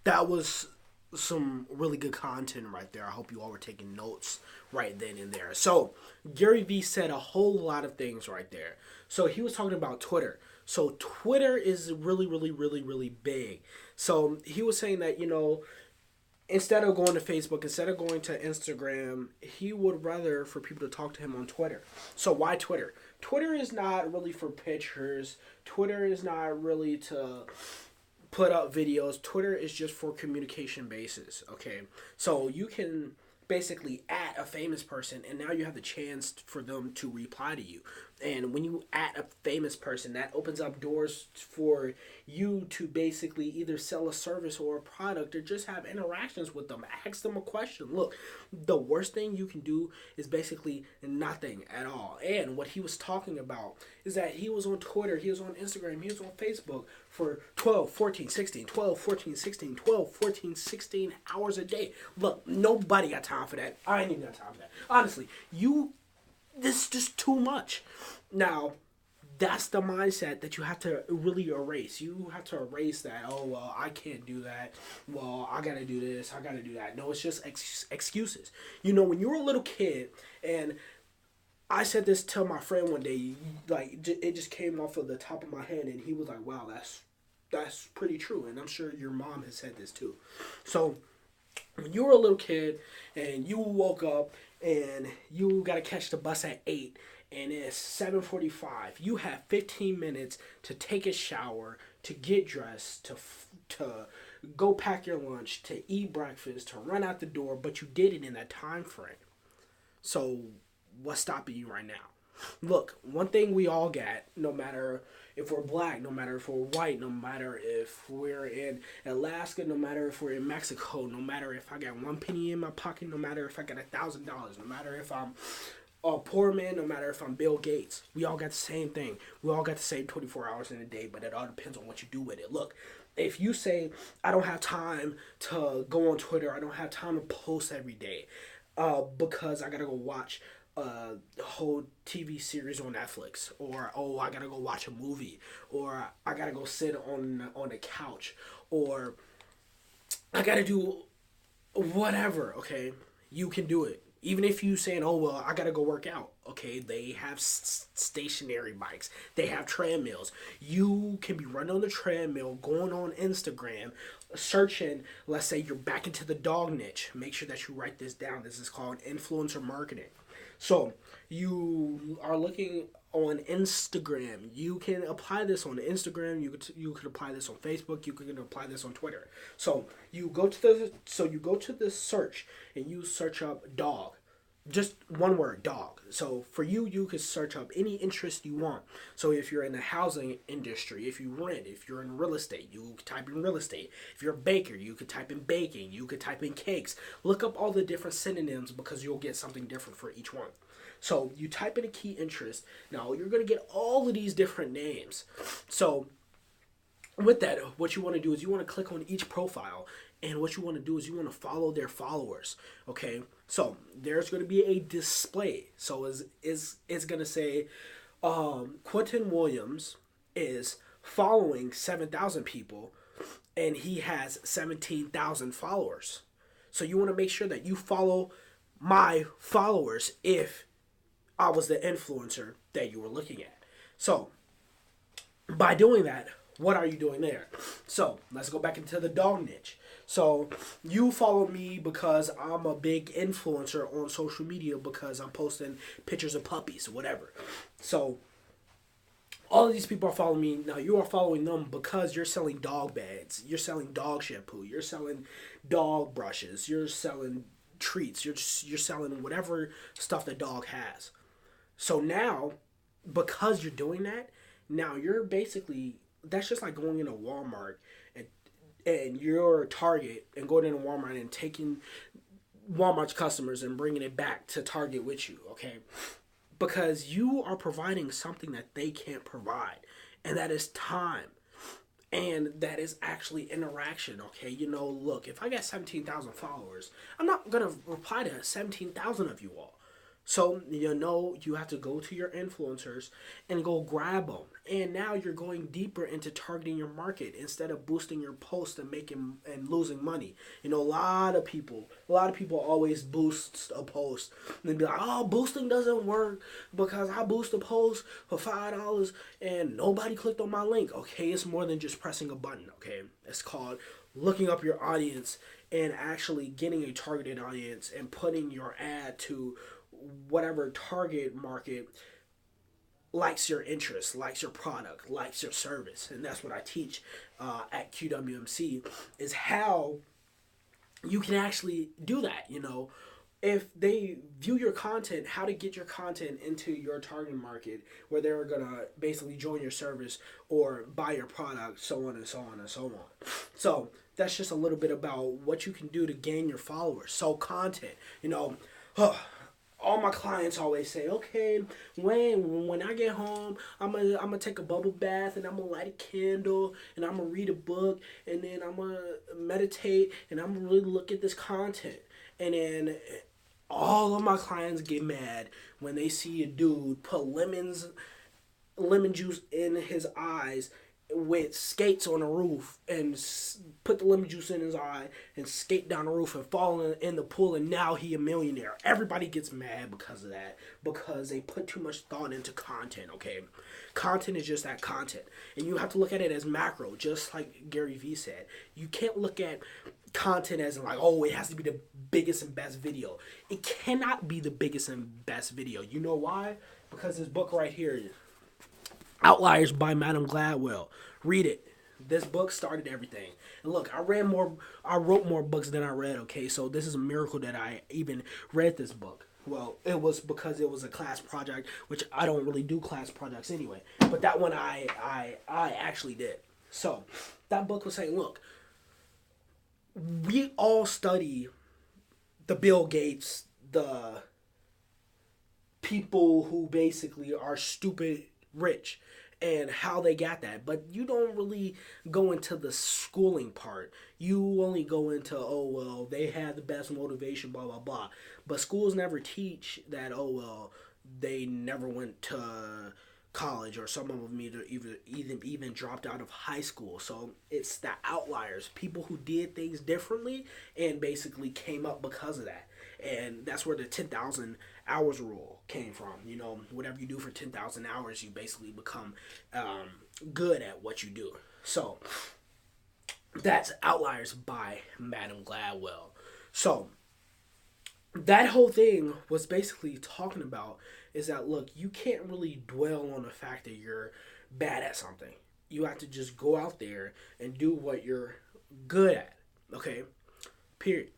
that was some really good content right there. I hope you all were taking notes right then and there. So Gary Vee said a whole lot of things right there. So he was talking about Twitter. So Twitter is really, really, really, really big. So he was saying that, instead of going to Facebook, instead of going to Instagram, he would rather for people to talk to him on Twitter. So why Twitter? Twitter is not really for pictures. Twitter is not really to put up videos. Twitter is just for communication basis. Okay, so you can basically at a famous person, and now you have the chance for them to reply to you. And when you at a famous person, that opens up doors for you to basically either sell a service or a product, or just have interactions with them. Ask them a question. Look, the worst thing you can do is basically nothing at all. And what he was talking about is that he was on Twitter, he was on Instagram, he was on Facebook for 12, 14, 16, 12, 14, 16, 12, 14, 16 hours a day. Look, nobody got time for that. I ain't even got time for that. Honestly, this is just too much. Now, that's the mindset that you have to really erase. You have to erase that. Oh, well, I can't do that. Well, I gotta do this. I gotta do that. No, it's just excuses. When you were a little kid, and I said this to my friend one day, like it just came off of the top of my head, and he was like, "Wow, that's pretty true." And I'm sure your mom has said this too. So when you were a little kid and you woke up and you got to catch the bus at 8 and it's 7:45, you have 15 minutes to take a shower, to get dressed, to go pack your lunch, to eat breakfast, to run out the door, but you did it in that time frame. So what's stopping you right now? Look, one thing we all got, no matter if we're black, no matter if we're white, no matter if we're in Alaska, no matter if we're in Mexico, no matter if I got one penny in my pocket, no matter if I got $1,000, no matter if I'm a poor man, no matter if I'm Bill Gates, we all got the same thing. We all got the same 24 hours in a day, but it all depends on what you do with it. Look, if you say, I don't have time to go on Twitter, I don't have time to post every day, because I gotta go watch a whole TV series on Netflix, or I gotta go watch a movie, or I gotta go sit on the couch, or I gotta do whatever. Okay, you can do it. Even if you saying, oh well, I gotta go work out. Okay, they have stationary bikes. They have treadmills. You can be running on the treadmill, going on Instagram, searching. Let's say you're back into the dog niche. Make sure that you write this down. This is called influencer marketing. So you are looking on Instagram. You can apply this on Instagram. You could apply this on Facebook. You can apply this on Twitter. So you go to the search and you search up dog. Just one word, dog. So for you could search up any interest you want. So if you're in the housing industry, if you rent, if you're in real estate, you could type in real estate. If you're a baker, you could type in baking. You could type in cakes. Look up all the different synonyms because you'll get something different for each one. So you type in a key interest. Now you're going to get all of these different names. So with that, what you want to do is you want to click on each profile, and what you want to do is you want to follow their followers. Okay, so there's going to be a display. So it's going to say Quentin Williams is following 7,000 people, and he has 17,000 followers. So you want to make sure that you follow my followers if I was the influencer that you were looking at. So by doing that, what are you doing there? So let's go back into the dog niche. So you follow me because I'm a big influencer on social media because I'm posting pictures of puppies or whatever. So all of these people are following me. Now you are following them because you're selling dog beds. You're selling dog shampoo. You're selling dog brushes. You're selling treats. You're selling whatever stuff the dog has. So now, because you're doing that, now you're basically, that's just like going into Walmart and you're Target and going into Walmart and taking Walmart's customers and bringing it back to Target with you, okay? Because you are providing something that they can't provide, and that is time. And that is actually interaction, okay? Look, if I got 17,000 followers, I'm not going to reply to 17,000 of you all. So, you have to go to your influencers and go grab them. And now you're going deeper into targeting your market instead of boosting your post and making and losing money. A lot of people always boost a post and they be like, "Oh, boosting doesn't work because I boost a post for $5 and nobody clicked on my link." Okay, it's more than just pressing a button. Okay, it's called looking up your audience and actually getting a targeted audience and putting your ad to whatever target market likes your interest, likes your product, likes your service. And that's what I teach at QWMC, is how you can actually do that. If they view your content, how to get your content into your target market where they're gonna basically join your service or buy your product, so on and so on and so on. So that's just a little bit about what you can do to gain your followers. So content, all my clients always say, "Okay, when I get home, I'm gonna take a bubble bath and I'm gonna light a candle and I'm gonna read a book and then I'm gonna meditate and I'm gonna really look at this content." And then all of my clients get mad when they see a dude put lemon juice in his eyes with skates on the roof and put the lemon juice in his eye and skate down the roof and fall in the pool, and now he a millionaire. Everybody gets mad because of that, because they put too much thought into content. Okay, content is just that, content, and you have to look at it as macro, just like Gary Vee said. You can't look at content as like, oh, it has to be the biggest and best video. It cannot be the biggest and best video. You know why? Because this book right here, Outliers by Madam Gladwell. Read it. This book started everything. And look, I wrote more books than I read, okay? So this is a miracle that I even read this book. Well, it was because it was a class project, which I don't really do class projects anyway. But that one I actually did. So that book was saying, look, we all study the Bill Gates, the people who basically are stupid rich and how they got that, but you don't really go into the schooling part. You only go into, oh well, they had the best motivation, blah blah blah. But schools never teach that, oh well, they never went to college, or some of them even dropped out of high school. So it's the outliers, people who did things differently and basically came up because of that. And that's where the 10,000 hours rule came from. Whatever you do for 10,000 hours, you basically become good at what you do. So that's Outliers by Madam Gladwell. So that whole thing was basically talking about is that, look, you can't really dwell on the fact that you're bad at something. You have to just go out there and do what you're good at. Okay? Period.